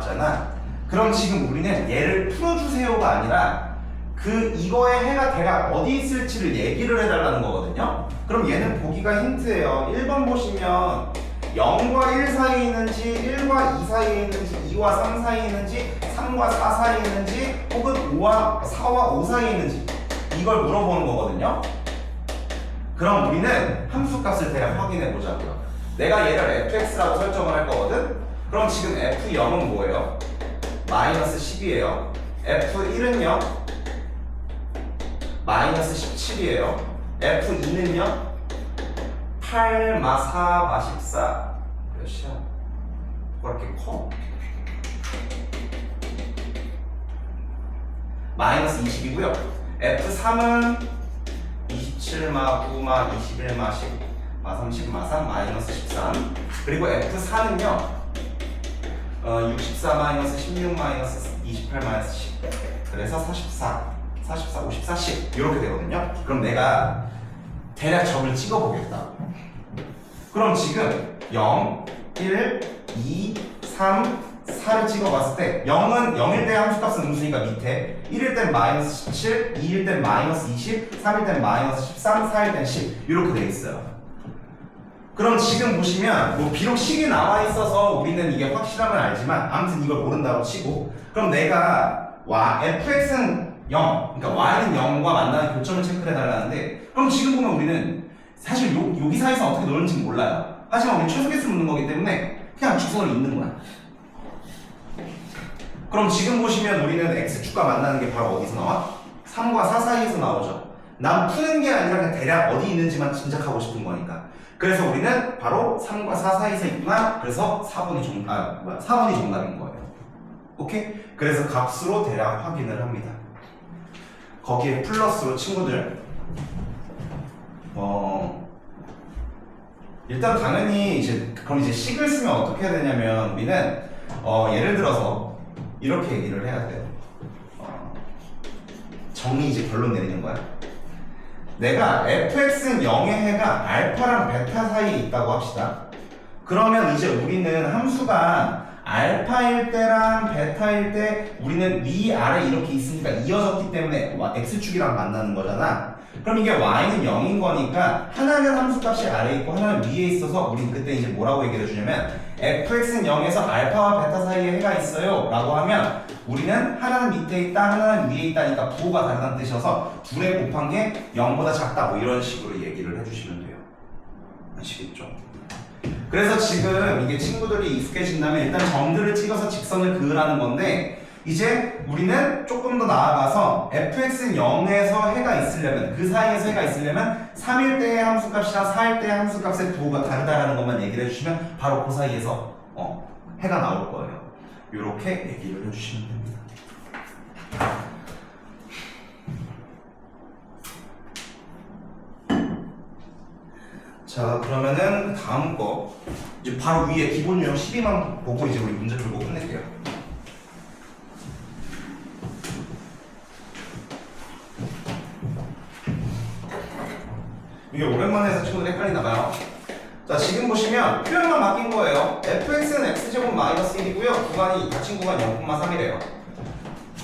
나왔잖아. 그럼 지금 우리는 얘를 풀어주세요가 아니라 이거의 해가 대략 어디 있을지를 얘기를 해달라는 거거든요. 그럼 얘는 보기가 힌트예요. 1번 보시면 0과 1 사이에 있는지 1과 2 사이에 있는지 2와 3 사이에 있는지 3과 4 사이에 있는지 혹은 4와 5 사이에 있는지 이걸 물어보는 거거든요. 그럼 우리는 함수값을 대략 확인해 보자고요. 내가 얘를 fx라고 설정을 할 거거든. 그럼 지금 f0은 뭐예요? 마이너스 10이에요. f1은요? 마이너스 17이에요. f2는요? 8, 마 4, 마 14 몇이야? 뭐가 이렇게 커? 마이너스 20이고요. F3은 27, 마 9, 마 21, 마 10, 마 30, 마 3, 마이너스 13. 그리고 F4는요 64, 마이너스 16, 마이너스 28, 마이너스 10. 그래서 44, 54, 10 이렇게 되거든요. 그럼 내가 대략 점을 찍어보겠다. 그럼 지금 0, 1, 2, 3, 4를 찍어봤을 때 0은 0일 때 함수값은 음수니까 밑에, 1일 땐 마이너스 17, 2일 땐 마이너스 20, 3일 땐 마이너스 13, 4일 땐 10 이렇게 되어 있어요. 그럼 지금 보시면 뭐 비록 식이 나와 있어서 우리는 이게 확실함은 알지만 아무튼 이걸 모른다고 치고, 그럼 내가 fx는 0, 그러니까 y는 0과 만나는 교점을 체크를 해달라는데, 그럼 지금 보면 우리는 사실 여기 사이에서 어떻게 노는지 몰라요. 하지만 우리 최소개수를 묻는 거기 때문에 그냥 직선을 잇는 거야. 그럼 지금 보시면 우리는 x축과 만나는 게 바로 어디서 나와? 3과 4 사이에서 나오죠. 난 푸는 게 아니라 그냥 대략 어디 있는지만 짐작하고 싶은 거니까. 그래서 우리는 바로 3과 4 사이에서 있구나. 그래서 4번이 정답인 거예요. 오케이? 그래서 값으로 대략 확인을 합니다. 거기에 플러스로 친구들 일단 당연히 그럼 이제 식을 쓰면 어떻게 해야 되냐면 우리는 예를 들어서 이렇게 얘기를 해야 돼요. 정리 이제 결론 내리는 거야. 내가 fx는 0의 해가 알파랑 베타 사이에 있다고 합시다. 그러면 이제 우리는 함수가 알파일 때랑 베타일 때 우리는 위, 아래 이렇게 있으니까 이어졌기 때문에 x축이랑 만나는 거잖아. 그럼 이게 y는 0인 거니까 하나는 함수값이 아래에 있고 하나는 위에 있어서 우린 그때 이제 뭐라고 얘기를 해주냐면 fx는 0에서 알파와 베타 사이에 해가 있어요 라고 하면 우리는 하나는 밑에 있다 하나는 위에 있다니까 부호가 다르다는 뜻이어서 둘의 곱한 게 0보다 작다 뭐 이런 식으로 얘기를 해주시면 돼요. 아시겠죠? 그래서 지금 이게 친구들이 익숙해진다면 일단 점들을 찍어서 직선을 그으라는 건데, 이제 우리는 조금 더 나아가서 fx는 0에서 해가 있으려면, 그 사이에서 해가 있으려면 3일 때의 함수값이랑 4일 때의 함수값의 부호가 다르다라는 것만 얘기를 해주시면 바로 그 사이에서 해가 나올 거예요. 이렇게 얘기를 해주시면 됩니다. 자, 그러면은 다음 거 이제 바로 위에 기본 유형 12만 보고 이제 우리 문제 풀고 끝낼게요. 이게 오랜만에 해서 친구들 헷갈리나 봐요. 자, 지금 보시면 표현만 바뀐 거예요. fx는 x제곱 마이너스 1이고요. 구간이 닫힌 구간 0,3이래요.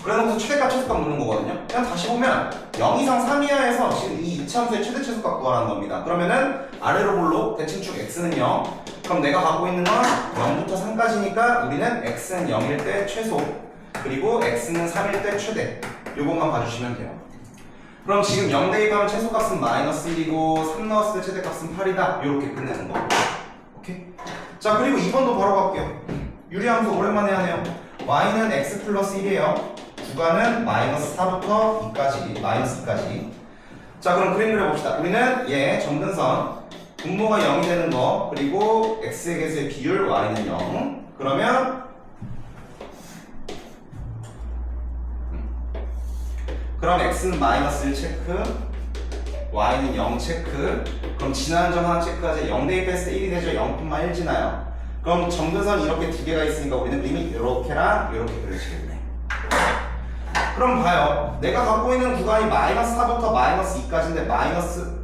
그래놓고서 최대값 최소값 묻는 거거든요. 그냥 다시 보면 0 이상 3 이하에서 지금 이 이차함수의 최대 최소값 구하라는 겁니다. 그러면은 아래로 볼록 대칭축 x는 0. 그럼 내가 갖고 있는 건 0부터 3까지니까 우리는 x는 0일 때 최소, 그리고 x는 3일 때 최대. 요것만 봐주시면 돼요. 그럼 지금 0 대입하면 최소값은 마이너스 1이고 3 넣었을 때 최대값은 8이다. 이렇게 끝내는 거. 오케이? 자, 그리고 2번도 바로 갈게요. 유리함수 오랜만에 하네요. y는 x 플러스 1이에요. 구간은 마이너스 4부터 2까지, 마이너스 2까지. 자, 그럼 그림 그려봅시다. 우리는 얘 점근선 분모가 0이 되는 거, 그리고 x의 개수의 비율 y는 0. 그럼 x는 마이너스 1 체크, y는 0 체크. 그럼 지나는 점 하나 체크하자. 0 대입했을 때 1이 되죠. 0,1 지나요. 그럼 점근선이 이렇게 두 개가 있으니까 우리는 리밋 이렇게랑 이렇게 그려지겠네. 그럼 봐요. 내가 갖고 있는 구간이 마이너스 4부터 마이너스 2까지인데 마이너스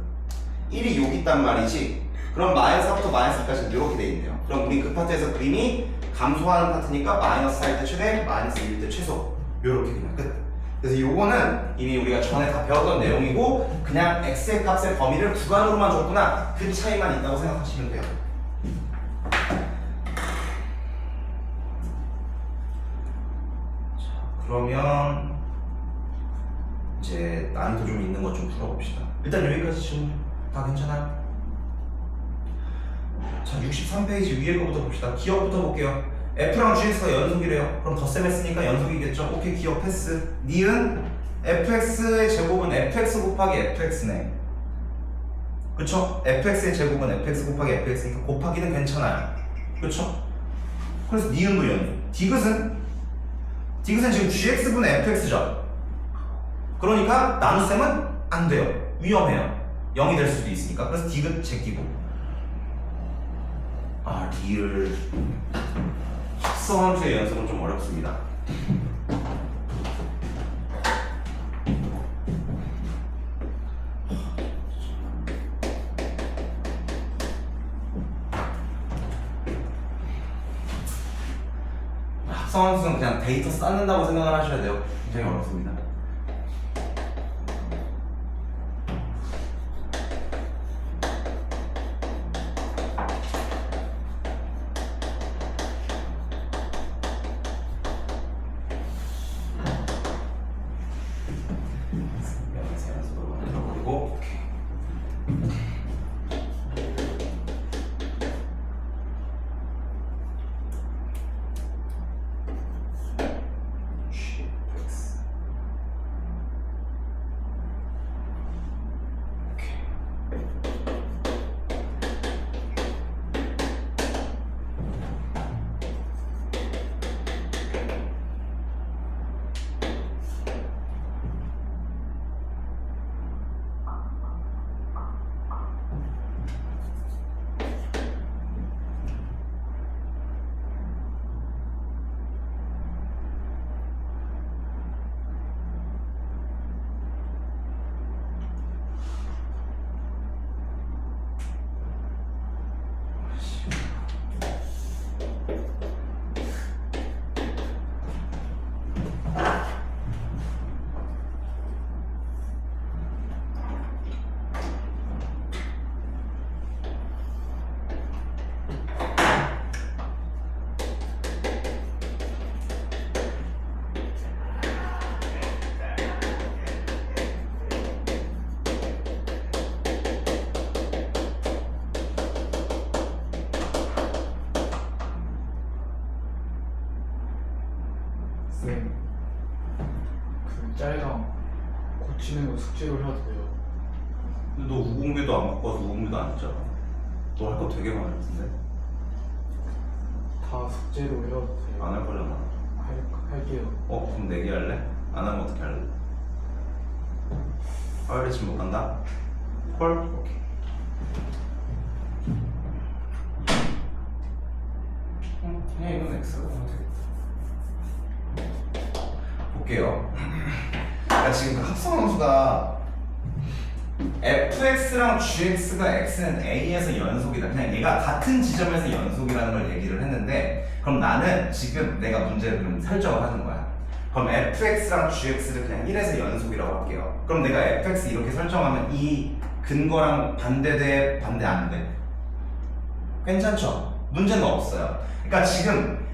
1이 여기 있단 말이지. 그럼 마이너스 4부터 마이너스 2까지는 이렇게 돼 있네요. 그럼 우리 그 파트에서 그림이 감소하는 파트니까 마이너스 4일 때 최대, 마이너스 1일 때 최소. 요렇게 그냥 끝. 그래서 요거는 이미 우리가 전에 다 배웠던 내용이고 그냥 x의 값의 범위를 구간으로만 줬구나 그 차이만 있다고 생각하시면 돼요. 자, 그러면 이제 난이도 좀 있는 것 좀 풀어봅시다. 일단 여기까지 지금 다 괜찮아요? 자, 63페이지 위에 거부터 봅시다. 기억부터 볼게요. F랑 GX가 연속이래요. 그럼 덧셈 했으니까 연속이겠죠? 오케이, 기억 패스. 니은 fx의 제곱은 fx 곱하기 fx네. 그쵸? fx의 제곱은 fx 곱하기 fx니까 곱하기는 괜찮아요. 그쵸? 그래서 니은도 연속. 디귿은 지금 gx분의 fx죠? 그러니까 나눗셈은 안 돼요. 위험해요. 0이 될 수도 있으니까. 그래서 디귿 제끼고. 아, 리을 합성함수의 연속은 좀 어렵습니다. 합성함수는 그냥 데이터 쌓는다고 생각을 하셔야 돼요. 굉장히 어렵습니다. 쌤, 그 짤강 고치는 거 숙제로 해도 돼요? 근데 너 우공배도 안 바꿔서 우공배도 안 했잖아. 너 할 거 되게 많을 텐데. 다 숙제로 해도 돼요? 안 할 거잖아. 할게요. 그럼 내기 할래? 안 하면 어떻게 할래? 화요일에 지금 못 간다? 헐? 오케이. 그냥 이건 X로 하면 되겠다. 볼게요. 그러니까 지금 그 합성함수가 fx랑 gx가 x는 a에서 연속이다. 그냥 얘가 같은 지점에서 연속이라는 걸 얘기를 했는데, 그럼 나는 지금 내가 문제를 그럼 설정을 하는 거야. 그럼 fx랑 gx를 그냥 1에서 연속이라고 할게요. 그럼 내가 fx 이렇게 설정하면 이 근거랑 반대돼, 반대 안 돼? 괜찮죠? 문제는 없어요. 그러니까 지금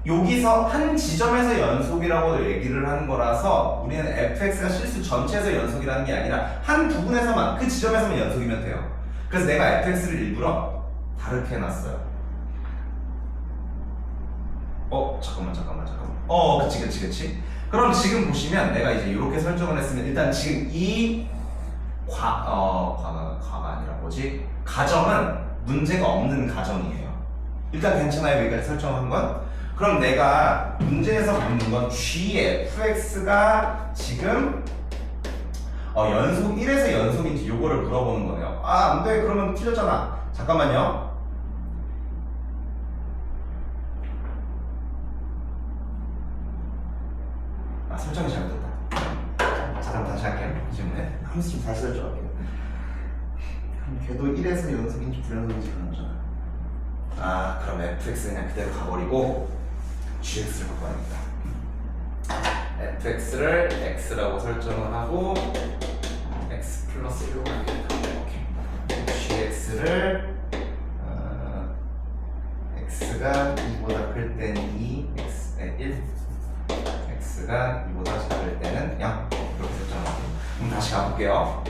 여기서 한 지점에서 연속이라고 얘기를 하는 거라서 우리는 fx가 실수 전체에서 연속이라는 게 아니라 한 부분에서만, 그 지점에서만 연속이면 돼요. 그래서 내가 fx를 일부러 다르게 해놨어요. 잠깐만. 그치. 그럼 지금 보시면 내가 이제 이렇게 설정을 했으면 일단 지금 이 과가 아니라 뭐지? 가정은 문제가 없는 가정이에요. 일단 괜찮아요. 여기까지 설정한 건. 그럼 내가 문제에서 묻는 건 gfx가 지금 연속 1에서 연속인지 요거를 물어보는 거예요. 아, 안 돼. 그러면 틀렸잖아. 잠깐만요. 설정이 잘못됐다. 잠깐 다시 할게요. 지금 함수 좀 다시 설정할게요. 걔도 1에서 연속인지 불연속인지 그러잖아. 그럼 fx 그냥 그대로 가버리고 gx를 바꿔야 됩니다. fx를 x라고 설정을 하고 x 플러스 1로 가겠다. gx를 x가 2보다 클 때는 2, 1, x가 2보다 작을 때는 0 이렇게 설정하고. 그럼 다시 가볼게요.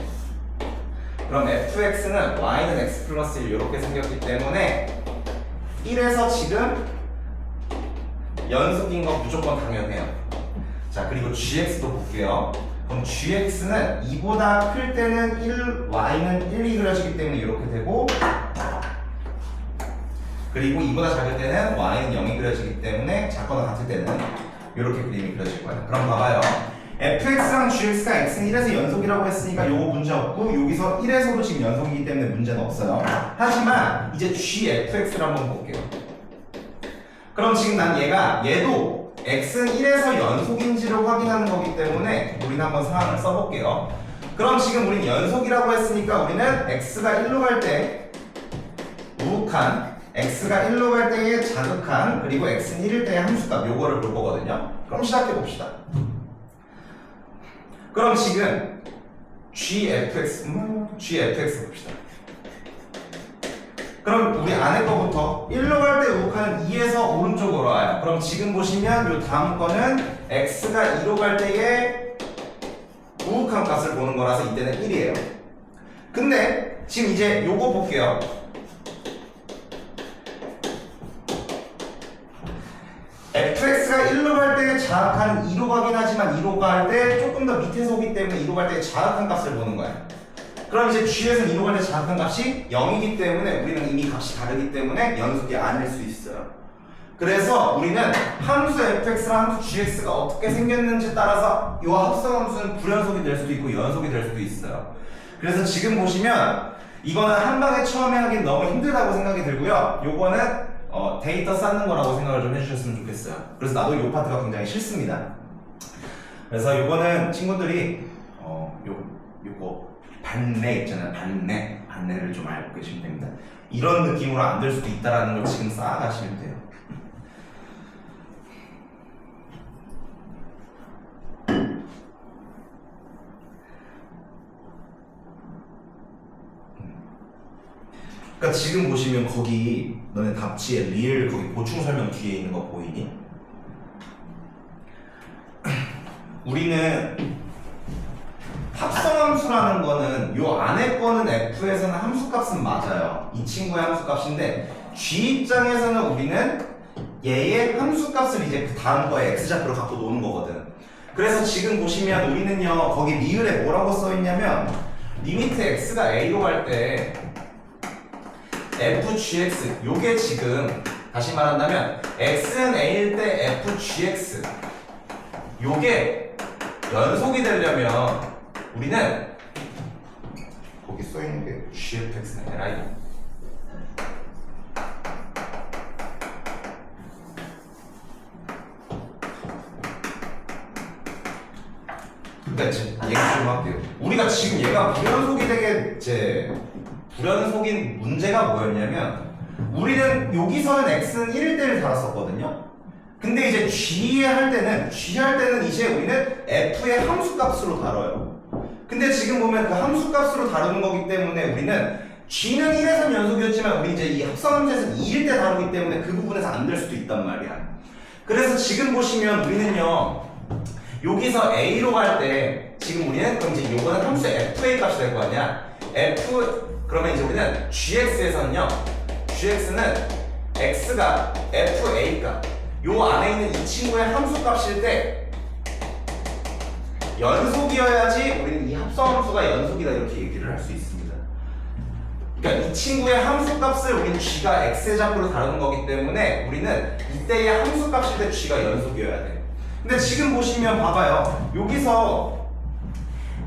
그럼 fx는 y는 x 플러스 1 이렇게 생겼기 때문에 1에서 지금 연속인 거 무조건 당연해요. 자, 그리고 gx도 볼게요. 그럼 gx는 2보다 클 때는 1, y는 1이 그려지기 때문에 이렇게 되고, 그리고 2보다 작을 때는 y는 0이 그려지기 때문에 작거나 같을 때는 이렇게 그림이 그려질 거예요. 그럼 봐봐요. fx랑 gx가 x는 1에서 연속이라고 했으니까 요거 문제 없고, 여기서 1에서도 지금 연속이기 때문에 문제는 없어요. 하지만 이제 gfx를 한번 볼게요. 그럼 지금 난 얘도 x는 1에서 연속인지를 확인하는 거기 때문에 우리는 한번 상황을 써볼게요. 그럼 지금 우린 연속이라고 했으니까 우리는 x가 1로 갈 때 우극한, x가 1로 갈 때의 자극한, 그리고 x는 1일 때의 함수값 요거를 볼 거거든요. 그럼 시작해 봅시다. 그럼 지금 gfx 봅시다. 그럼 우리 안에 거부터 1로 갈 때 우극하는 2에서 오른쪽으로 와요. 그럼 지금 보시면 요 다음 거는 x가 2로 갈 때의 우극한 값을 보는 거라서 이때는 1이에요. 근데 지금 이제 요거 볼게요. fx가 1로 갈 때 자극하는 2로 가긴 하지만 2로 갈 때 조금 더 밑에서 오기 때문에 2로 갈 때 자극한 값을 보는 거예요. 그럼 이제 g에서는 2로 갈 때 자극한 값이 0이기 때문에 우리는 이미 값이 다르기 때문에 연속이 아닐 수 있어요. 그래서 우리는 함수 fx랑 함수 gx가 어떻게 생겼는지 따라서 이 합성 함수는 불연속이 될 수도 있고 연속이 될 수도 있어요. 그래서 지금 보시면 이거는 한 방에 처음에 하긴 너무 힘들다고 생각이 들고요. 요거는 데이터 쌓는 거라고 생각을 좀 해주셨으면 좋겠어요. 그래서 나도 이 파트가 굉장히 싫습니다. 그래서 요거는 친구들이 요거 반내 있잖아요. 반내를 좀 알고 계시면 됩니다. 이런 느낌으로 안 될 수도 있다라는 걸 지금 쌓아가시면 돼요. 그러니까 지금 보시면 거기 너네 답지에 리을 거기 보충 설명 뒤에 있는 거 보이니? 우리는 합성함수라는 거는 요 안에 거는 f에서는 함수값은 맞아요. 이 친구의 함수값인데 g 입장에서는 우리는 얘의 함수값을 이제 그 다음 거에 x좌표로 갖고 노는 거거든. 그래서 지금 보시면 우리는요 거기 리을에 뭐라고 써있냐면 리미트 x가 a로 갈 때 fgx 요게 지금 다시 말한다면 x는 a일 때 fgx 요게 연속이 되려면 우리는 거기 써있는 게 gfx는 a라 이거. 그러니까 지금 얘기 좀 할게요. 우리가 지금 얘가 불연속이 되게 불연속인 문제가 뭐였냐면 우리는 여기서는 x는 1일 때를 달았었거든요. 근데 이제 g 할 때는 이제 우리는 f의 함수값으로 다뤄요. 근데 지금 보면 그 함수값으로 다루는 거기 때문에 우리는 g는 1에서 연속이었지만 우리 이제 이 합성함수에서는 2일 때 다루기 때문에 그 부분에서 안 될 수도 있단 말이야. 그래서 지금 보시면 우리는요 여기서 a로 갈 때 지금 우리는 그럼 이제 요거는 함수의 fa 값이 될 거 아니야. 그러면 이제 우리는 gx에서는요 gx는 x가 fa 값 요 안에 있는 이 친구의 함수 값일 때 연속이어야지 우리는 이 합성함수가 연속이다 이렇게 얘기를 할 수 있습니다. 그러니까 이 친구의 함수 값을 우리는 g가 x의 좌표로 다루는 거기 때문에 우리는 이때의 함수 값일 때 g가 연속이어야 돼. 근데 지금 보시면 봐봐요. 여기서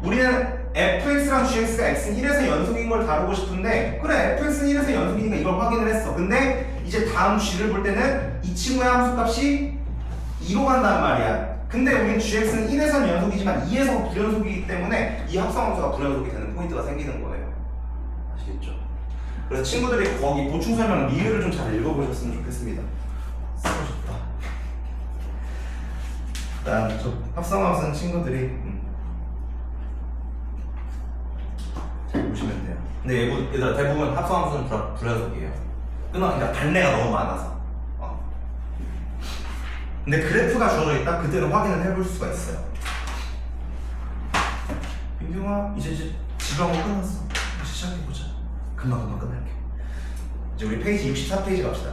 우리는 fx랑 gx가 x는 1에서 연속인 걸 다루고 싶은데 그래 fx는 1에서 연속이니까 이걸 확인을 했어. 근데 이제 다음 g를 볼 때는 이 친구의 함수값이 2로 간단 말이야. 근데 우린 gx는 1에서는 연속이지만 2에서 불연속이기 때문에 이 합성함수가 불연속이 되는 포인트가 생기는 거예요. 아시겠죠? 그래서 친구들이 거기 보충 설명 리뷰를 좀 잘 읽어보셨으면 좋겠습니다. 쓰고 싶다. 일단 저 합성함 쓴 친구들이 잘 보시면 돼요. 근데 얘들아 대부분 합성함 쓰는 불연속이에요. 그러니까 발레가 너무 많아서. 근데 그래프가 주어져 있다? 그때는 확인을 해볼 수가 있어요. 민경아 이제 지루한 거 끝났어. 다시 시작해보자. 금방 끝낼게. 이제 우리 페이지 64페이지 갑시다.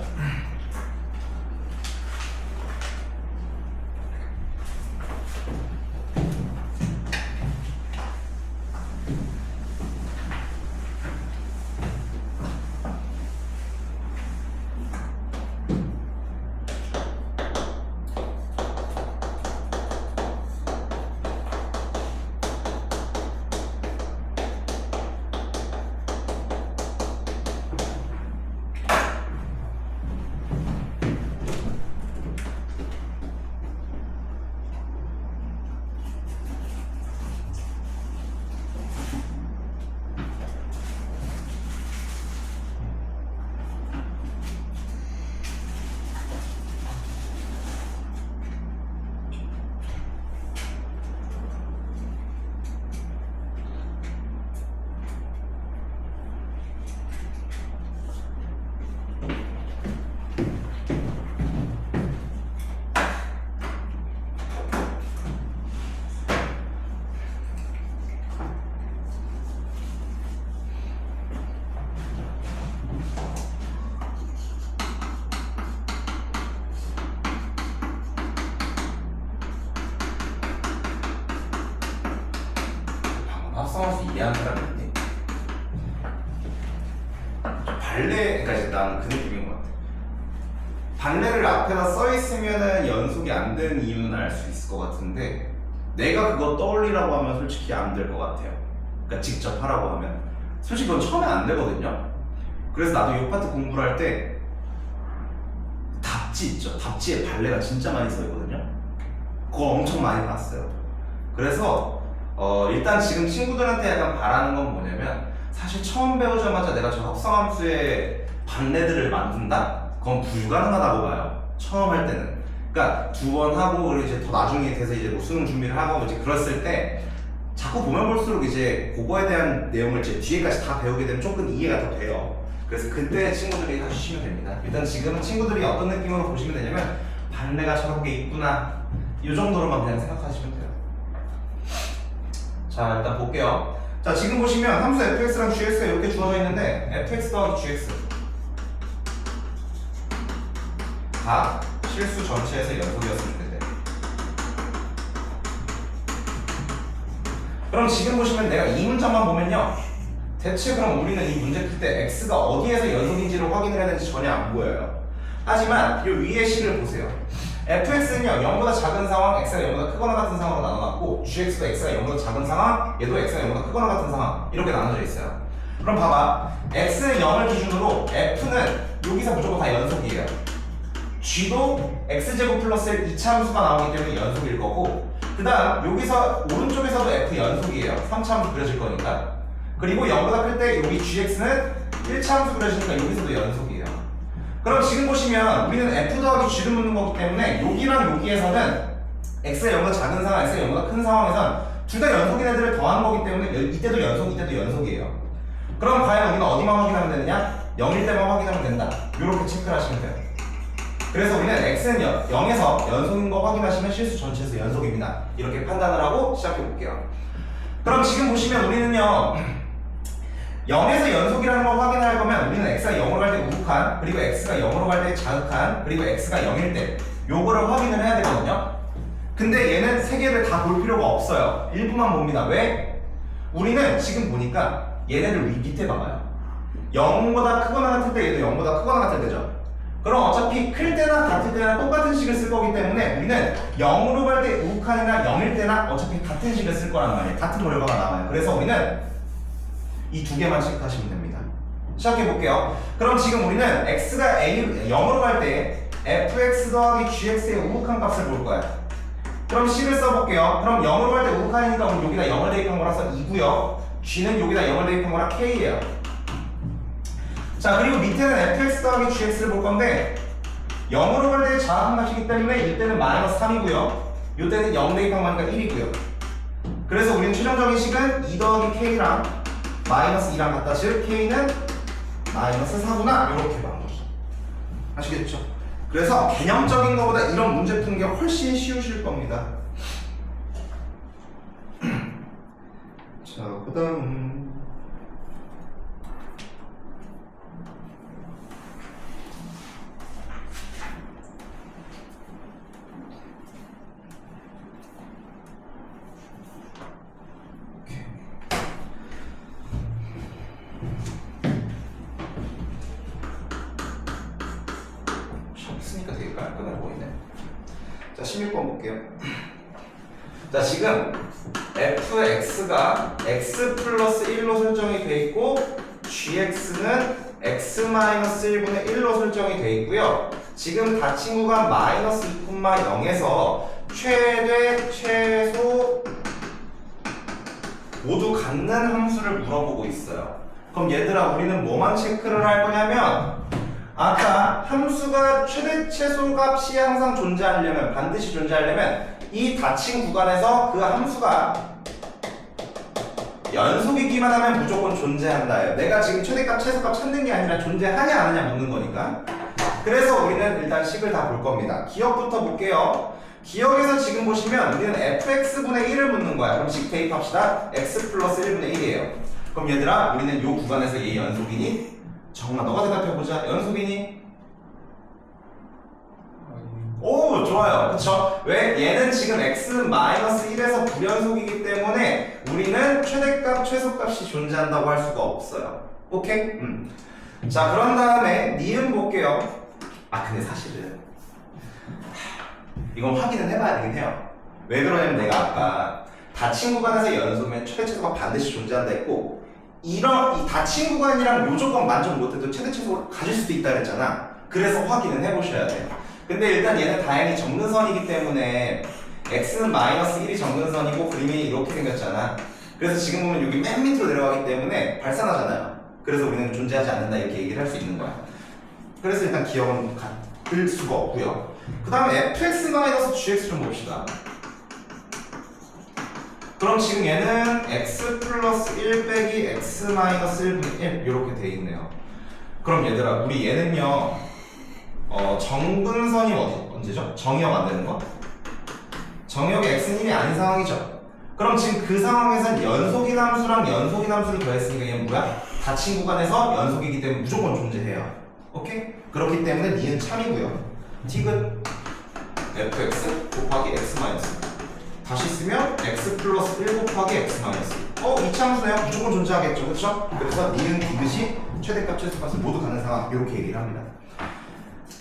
합성함수 이해하는 사람이 있니? 발레, 그러니까 이제 나는 그 느낌인 것 같아. 발레를 앞에다 써 있으면은 연속이 안 되는 이유는 알 수 있을 것 같은데 내가 그거 떠올리라고 하면 솔직히 안 될 것 같아요. 그러니까 직접 하라고 하면 솔직히 그건 처음에 안 되거든요. 그래서 나도 이 파트 공부를 할 때 답지 있죠. 답지에 발레가 진짜 많이 써 있거든요. 그거 엄청 많이 봤어요. 그래서 일단 지금 친구들한테 약간 바라는 건 뭐냐면 사실 처음 배우자마자 내가 저 합성함수의 반례들을 만든다? 그건 불가능하다고 봐요. 처음 할 때는. 그러니까 두 번 하고 그리고 이제 더 나중에 돼서 이제 뭐 수능 준비를 하고 이제 그랬을 때 자꾸 보면 볼수록 이제 그거에 대한 내용을 이제 뒤에까지 다 배우게 되면 조금 이해가 더 돼요. 그래서 그때 친구들이 해주시면 됩니다. 일단 지금은 친구들이 어떤 느낌으로 보시면 되냐면 반례가 저렇게 있구나 이 정도로만 그냥 생각하시면 돼요. 자 일단 볼게요. 자 지금 보시면 함수 fx랑 gx가 이렇게 주어져 있는데 fx 더하기 gx 다 실수 전체에서 연속이었으면 좋겠대. 그럼 지금 보시면 내가 이 문장만 보면요 대체 그럼 우리는 이 문제 풀 때 x가 어디에서 연속인지를 확인을 해야 되는지 전혀 안 보여요. 하지만 이 위에 식을 보세요. fx는요 0보다 작은 상황, x가 0보다 크거나 같은 상황으로 나눠놨고 gx도 x가 0보다 작은 상황, 얘도 x가 0보다 크거나 같은 상황 이렇게 나눠져 있어요. 그럼 봐봐 x는 0을 기준으로 f는 여기서 무조건 다 연속이에요. g도 x제곱 플러스 1 2차 함수가 나오기 때문에 연속일 거고 그 다음 여기서 오른쪽에서도 f 연속이에요. 3차 함수 그려질 거니까. 그리고 0보다 클 때 여기 gx는 1차 함수 그려지니까 여기서도 연속이에요. 그럼 지금 보시면 우리는 f 더하기 g를 묻는 거기 때문에 여기랑 여기에서는 x가 0보다 작은 상황, x가 0보다 큰 상황에선 둘 다 연속인 애들을 더하는 거기 때문에 이때도 연속, 이때도 연속이에요. 그럼 과연 우리는 어디만 확인하면 되느냐? 0일 때만 확인하면 된다. 이렇게 체크를 하시면 돼요. 그래서 우리는 x는 0에서 연속인 거 확인하시면 실수 전체에서 연속입니다. 이렇게 판단을 하고 시작해 볼게요. 그럼 지금 보시면 우리는요 0에서 연속이라는 걸 확인할 거면 우리는 x가 0으로 갈 때 우극한 그리고 x가 0으로 갈 때 자극한 그리고 x가 0일 때 요거를 확인을 해야 되거든요. 근데 얘는 세 개를 다 볼 필요가 없어요. 일부만 봅니다. 왜? 우리는 지금 보니까 얘네들 밑에 봐봐요. 0보다 크거나 같을 때 얘도 0보다 크거나 같을 때죠. 그럼 어차피 클 때나 같을 때나 똑같은 식을 쓸 거기 때문에 우리는 0으로 갈 때 우극한이나 0일 때나 어차피 같은 식을 쓸 거란 말이에요. 같은 결과가 나와요. 그래서 우리는 이 두 개만 체크하시면 됩니다. 시작해 볼게요. 그럼 지금 우리는 x가 0으로 갈 때 fx 더하기 gx의 우극한 값을 볼 거야. 그럼 식을 써볼게요. 그럼 0으로 갈 때 우극한이니까 우리 여기다 0을 대입한 거라서 2고요. g는 여기다 0을 대입한 거라 k예요. 자, 그리고 밑에는 fx 더하기 gx를 볼 건데 0으로 갈 때 자한 값이기 때문에 이때는 마이너스 3이고요. 이때는 0 대입하면 1이고요. 그래서 우리는 최종적인 식은 2 더하기 k랑 마이너스 2랑 같다. 즉 k는 마이너스 4구나. 이렇게 봐. 아시겠죠? 그래서 개념적인 것보다 이런 문제 푸는 게 훨씬 쉬우실 겁니다. 자, 그 다음 쓰니까 되게 깔끔해 보이네. 자, 16번 볼게요. 자, 지금 fx가 x 플러스 1로 설정이 돼 있고 gx는 x 마이너스 1분의 1로 설정이 돼 있고요. 지금 닫힌 구간 마이너스 2,0에서 최대, 최소 모두 갖는 함수를 물어보고 있어요. 그럼 얘들아, 우리는 뭐만 체크를 할 거냐면 아까 함수가 최대 최소 값이 항상 존재하려면, 반드시 존재하려면 이 닫힌 구간에서 그 함수가 연속이기만 하면 무조건 존재한다예요. 내가 지금 최대값 최소값 찾는 게 아니라 존재하냐 안 하냐 묻는 거니까. 그래서 우리는 일단 식을 다 볼 겁니다. 기억부터 볼게요. 기억에서 지금 보시면 우리는 fx분의 1을 묻는 거야. 그럼 식 대입합시다. x 플러스 1분의 1이에요. 그럼 얘들아, 우리는 이 구간에서 얘 연속이니? 정말 너가 대답해보자. 연속이니? 오, 좋아요. 그쵸? 왜? 얘는 지금 x-1에서 불연속이기 때문에 우리는 최대값, 최소값이 존재한다고 할 수가 없어요. 오케이? 자, 그런 다음에 니은 볼게요. 아, 근데 사실은 이건 확인은 해봐야 되긴 해요. 왜 그러냐면 내가 아까 닫힌 구간에서 연속이면 최대, 최소가 반드시 존재한다 했고 이런 이 닫힌 구간이랑 요조건 만족 못해도 최대 최소를 가질 수도 있다 그랬잖아. 그래서 확인은 해보셔야 돼요. 근데 일단 얘는 다행히 정근선이기 때문에 x는 마이너스 1이 정근선이고 그림이 이렇게 생겼잖아. 그래서 지금 보면 여기 맨 밑으로 내려가기 때문에 발산하잖아요. 그래서 우리는 존재하지 않는다 이렇게 얘기를 할 수 있는 거야. 그래서 일단 기억은 같을 수가 없고요. 그 다음에 fx-gx 좀 봅시다. 그럼 지금 얘는 x 플러스 1 빼기 x 마이너스 1분의 1 이렇게 돼 있네요. 그럼 얘들아, 우리 얘는요 정근선이 언제죠? 정의역 안 되는 거? 정의역이 x는 1이 아닌 상황이죠. 그럼 지금 그 상황에서는 연속인 함수랑 연속인 함수를 더했으니까 얘는 뭐야? 닫힌 구간에서 연속이기 때문에 무조건 존재해요. 오케이? 그렇기 때문에 니은 참이고요. 틱은 fx 곱하기 x 마이너스 다시 쓰면 x 플러스 1 곱하기 x 마이너스 이차함수네요. 무조건 존재하겠죠. 그렇죠? 그래서 니은 디귿이 최대값 최소값을 모두 갖는 상황 이렇게 얘기를 합니다.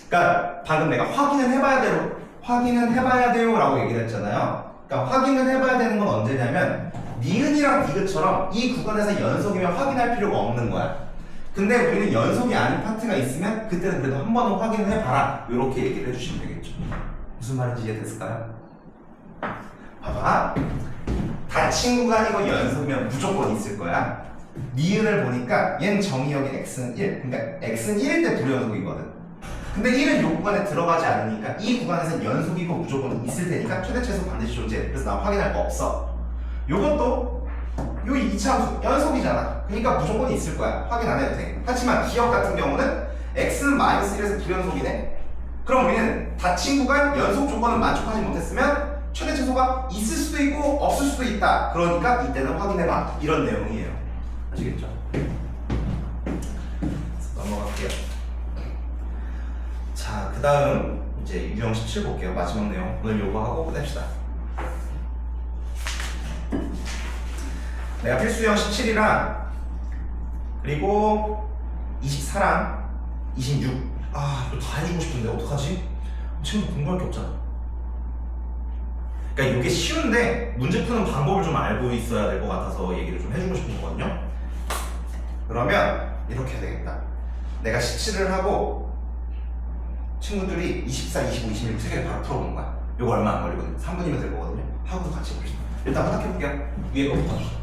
그러니까 방금 내가 확인은 해봐야 돼요 라고 얘기를 했잖아요. 그러니까 확인을 해봐야 되는 건 언제냐면 니은이랑 디귿처럼 이 구간에서 연속이면 확인할 필요가 없는 거야. 근데 우리는 연속이 아닌 파트가 있으면 그때는 그래도 한 번은 확인을 해봐라 이렇게 얘기를 해주시면 되겠죠. 무슨 말인지 이해됐을까요? 봐봐, 닫힌 구간이고 연속이면 무조건 있을 거야. 니은을 보니까 얘는 정의역이 x는 1, 그러니까 x는 1일 때 불연속이거든. 근데 1은 요 구간에 들어가지 않으니까 이 구간에서는 연속이고 무조건 있을 테니까 최대 최소 반드시 존재해. 그래서 나 확인할 거 없어. 요것도 요 2차 함수 연속이잖아. 그러니까 무조건 있을 거야. 확인 안 해도 돼. 하지만 기억 같은 경우는 x는 마이너스 1에서 불연속이네. 그럼 우리는 닫힌 구간 연속 조건을 만족하지 못했으면 최대 최소가 있을 수도 있고 없을 수도 있다. 그러니까 이때는 확인해봐. 이런 내용이에요. 아시겠죠? 넘어갈게요. 자, 그 다음 이제 유형 17 볼게요. 마지막 내용. 오늘 요거 하고 보냅시다. 내가 필수 유형 17이랑 그리고 24랑 26 이거 다 해주고 싶은데 어떡하지? 친구 공부할 게 없잖아. 그러니까 이게 쉬운데 문제 푸는 방법을 좀 알고 있어야 될 것 같아서 얘기를 좀 해주고 싶은 거거든요. 그러면 이렇게 해야 되겠다. 내가 17을 하고 친구들이 24, 25, 26 세 개를 바로 풀어보는 거야. 이거 얼마 안 걸리거든요. 3분이면 될 거거든요. 하고도 같이 해봅시다. 일단 하나 해볼게요. 위에 거부터 합시다.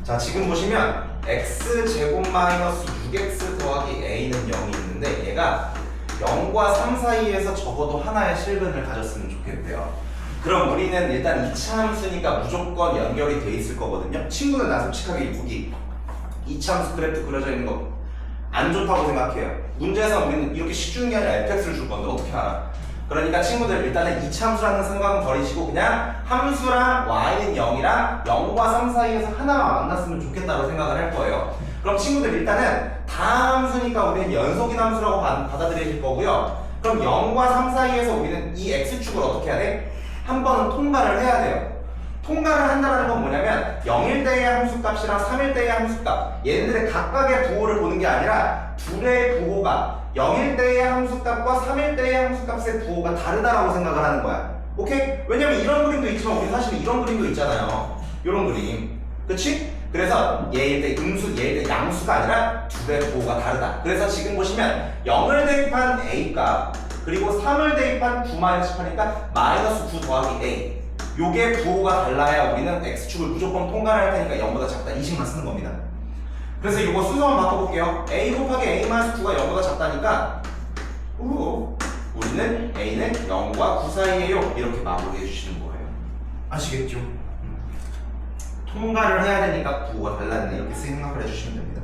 자, 지금 보시면 x제곱 마이너스 6x 더하기 a는 0이 있는데 얘가 0과 3 사이에서 적어도 하나의 실근을 가졌으면 좋겠대요. 그럼 우리는 일단 2차 함수니까 무조건 연결이 돼 있을 거거든요. 친구는 나 솔직하게 보기 2차 함수 그래프 그려져 있는 거 안 좋다고 생각해요. 문제에서 우리는 이렇게 식 주는 게 아니라 fx를 줄 건데 어떻게 알아? 그러니까 친구들 일단은 2차 함수라는 생각은 버리시고 그냥 함수랑 y는 0이랑 0과 3 사이에서 하나가 만났으면 좋겠다고 생각을 할 거예요. 그럼 친구들 일단은 다 함수니까 우리는 연속인 함수라고 받아들이실 거고요. 그럼 0과 3 사이에서 우리는 이 x축을 어떻게 해야 돼? 한 번은 통과를 해야 돼요. 통과를 한다는 건 뭐냐면 0일 때의 함수값이랑 3일 때의 함수값 얘네들의 각각의 부호를 보는 게 아니라 둘의 부호가 0일 때의 함수값과 3일 때의 함수값의 부호가 다르다라고 생각을 하는 거야. 오케이? 왜냐면 이런 그림도 있지만 우리 사실 이런 그림도 있잖아요. 이런 그림. 그치? 그래서 얘일 때 음수, 얘일 때 양수가 아니라 둘의 부호가 다르다. 그래서 지금 보시면 0을 대입한 A값 그리고 3을 대입한 9-8이니까 마이너스 9 더하기 A 요게 부호가 달라야 우리는 X축을 무조건 통과를 할 테니까 0보다 작다 20만 쓰는 겁니다. 그래서 이거 순서만 바꿔볼게요. A 곱하기 A-9가 0보다 작다니까 우리는 A는 0과 9 사이에요 이렇게 마무리해 주시는 거예요. 아시겠죠? 통과를 해야 되니까 부호가 달랐네 이렇게 생각을 해주시면 됩니다.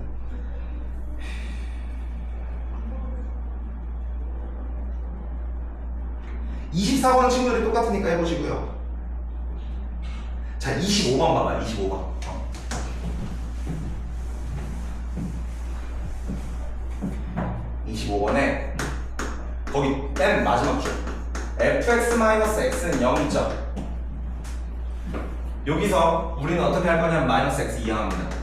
(24번) 친구들이 똑같으니까 해보시고요. 자, 25번 봐봐요. 25번. 25번에 거기 맨 마지막 줄 fx-x는 0이죠. 여기서 우리는 어떻게 할 거냐면 마이너스 x 이항합니다.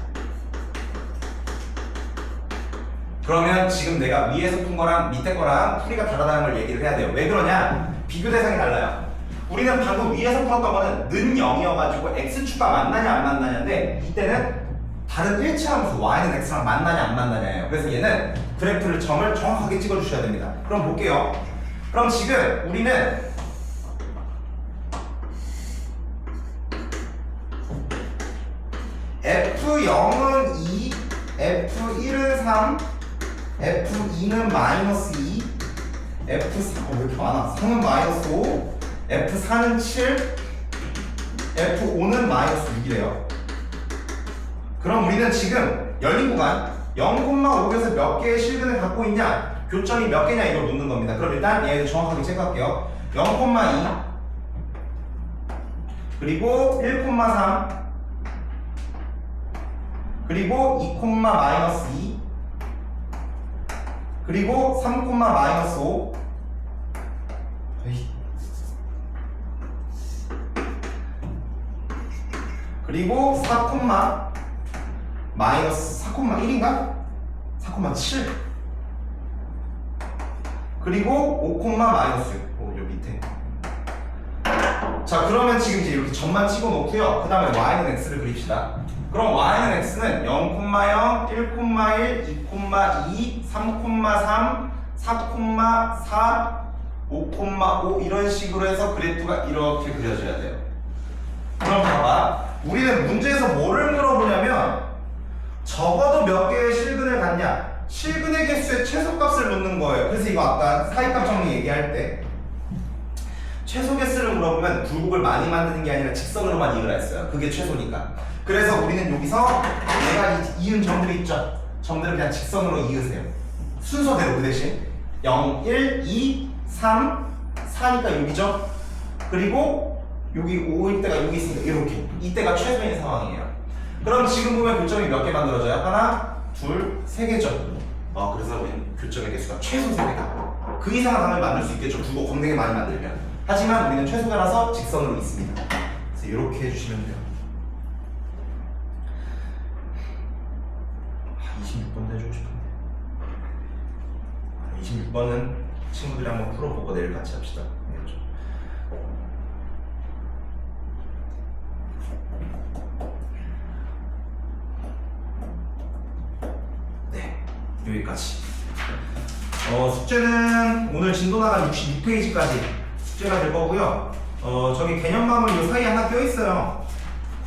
그러면 지금 내가 위에서 푼 거랑 밑에 거랑 풀이가 다르다는 걸 얘기를 해야 돼요. 왜 그러냐? 비교 대상이 달라요. 우리는 방금 위에서 풀었던 거는 는 0이어가지고 x축과 만나냐 안 만나냐인데 이때는 다른 일치 함수 y는 x랑 만나냐 안 만나냐예요. 그래서 얘는 그래프를 점을 정확하게 찍어주셔야 됩니다. 그럼 볼게요. 그럼 지금 우리는 F0은 2, F1은 3, F2는 마이너스 2, F4, 왜 이렇게 많아? 3은 마이너스 5, F4는 7, F5는 마이너스 6이래요. 그럼 우리는 지금 열린 구간 0,5에서 몇 개의 실근을 갖고 있냐, 교점이 몇 개냐 이걸 묻는 겁니다. 그럼 일단 얘를 정확하게 체크할게요. 0,2 그리고 1,3 그리고 2, 마이너스 2 그리고 3, 마이너스 5 그리고 4, 마이너스 4,1인가? 4,7 그리고 5, 마이너스 6 여기 밑에. 자, 그러면 지금 이제 이렇게 점만 찍어 놓고요. 그 다음에 y는 x를 그립시다. 그럼 y는 x는 0,0, 1,1, 2,2, 3,3, 4,4, 5,5 이런 식으로 해서 그래프가 이렇게 그려져야 돼요. 그럼 봐봐. 우리는 문제에서 뭐를 물어보냐면 적어도 몇 개의 실근을 갖냐? 실근의 개수의 최소값을 묻는 거예요. 그래서 이거 아까 사이값 정리 얘기할 때 최소 개수를 물어보면 굴곡을 많이 만드는 게 아니라 직선으로만 이으라 했어요. 그게 최소니까. 그래서 우리는 여기서 내가 이은 점들이 있죠. 점들을 그냥 직선으로 이으세요. 순서대로 그 대신 0, 1, 2, 3, 4니까 여기죠. 그리고 여기 5일 때가 여기 있으니까 이렇게. 이때가 최소인 상황이에요. 그럼 지금 보면 교점이 몇 개 만들어져요? 하나, 둘, 세 개죠. 그래서 우리는 교점의 개수가 최소 3개다. 그 이상은 당연히 만들 수 있겠죠. 굴곡 겁나게 많이 만들면. 하지만 우리는 최소가라서 직선으로 있습니다. 그래서 이렇게 해주시면 돼요. 26번도 해주고 싶은데 26번은 친구들이 한번 풀어보고 내일 같이 합시다. 알겠죠? 네, 여기까지. 숙제는 오늘 진도 나간 66페이지까지 숙제가 될 거고요. 저기 개념마물 요 사이에 하나 껴있어요.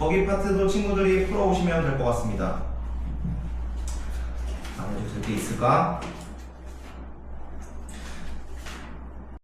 거기 파트도 친구들이 풀어오시면 될 것 같습니다. 나머지 될 게 있을까?